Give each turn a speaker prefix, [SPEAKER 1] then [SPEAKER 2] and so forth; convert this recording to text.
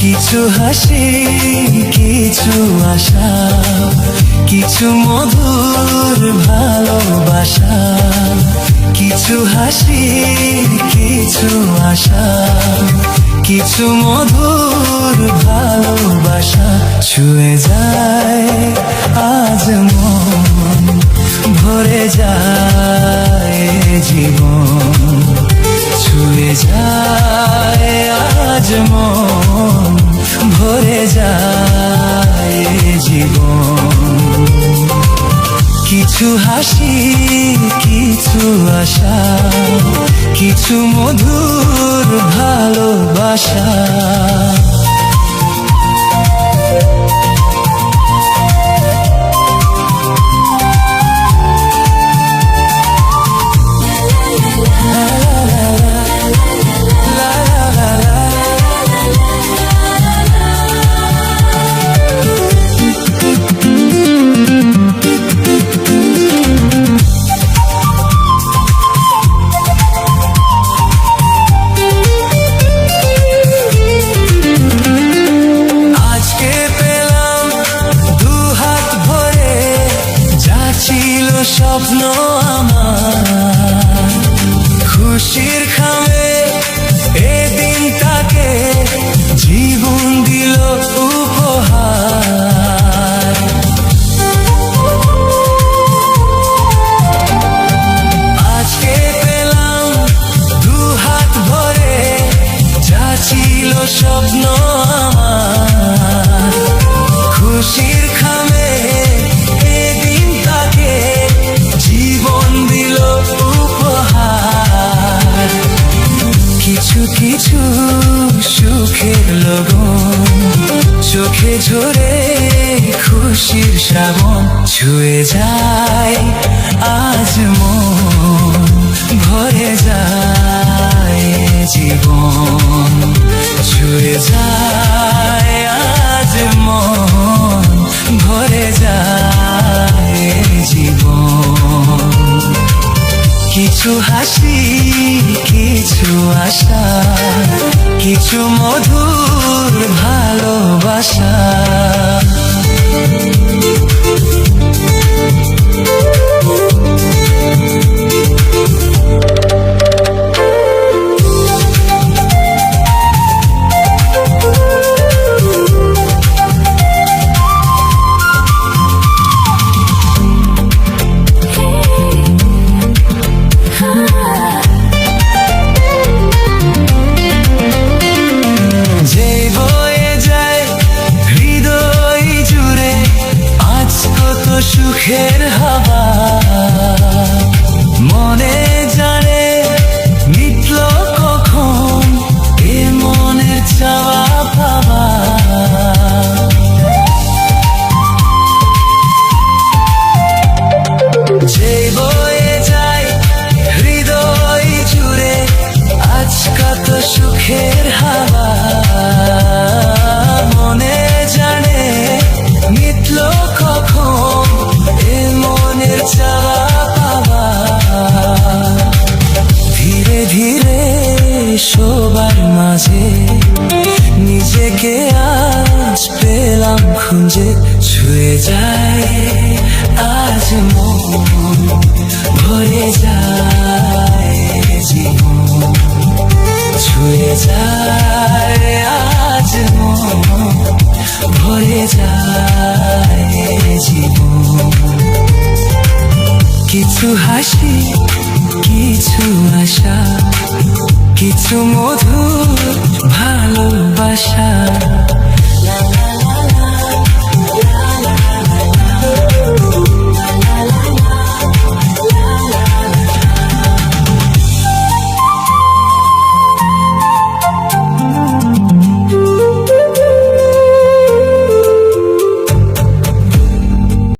[SPEAKER 1] কিছু হাসি, কিছু আশা, কিছু মধুর ভালোবাসা। কিছু হাসি, কিছু আশা, কিছু মধুর ভালোবাসা। ছুঁয়ে যায় আজ মন, ভরে যায় জীবন। ছুঁয়ে যায় আজ মন, ভরে যায় জীবন। কিছু হাসি, কিছু আশা, কিছু মধুর ভালোবাসা। স্বপ্ন আমার খুশির খামে এদিন তাকে জীবন দিল উপহার। আজকে পেলাম দুহাত ভরে, যা ছিল স্বপ্ন আমার খুশির খামে এদিন তাকে জীবন দিল উপহার। কিছু কিছু সুখের লগন চোখে ঝরে খুশির শ্রাবণ। ছুঁয়ে যায় আজ মন, ভরে যায় জীবন। ছুঁয়ে যায় আজ মন, ভরে যায় জীবন। কিছু হাসি, কিছু আশা, কিছু মধুর ভালোবাসা। সুখের হাওয়া মনে জানে মিটল কখন এ মনের চাওয়া পাওয়া। যে বয়ে যায় হৃদয় জুড়ে আজ কত সুখের হাওয়া। মনে জানে মিটল কখন এ মনের চাওয়া পাওয়া। ধীরে ধীরে সবার মাঝে নিজেকে আজ পেলাম খুঁজে। ছুঁয়ে যায় আজ মন, ভরে যায় জীবন। ছুঁয়ে যায় আজ মন, ভরে যায় জীবন। কিছু হাসি, কিছু আশা, কিছু মধুর ভালোবাসা।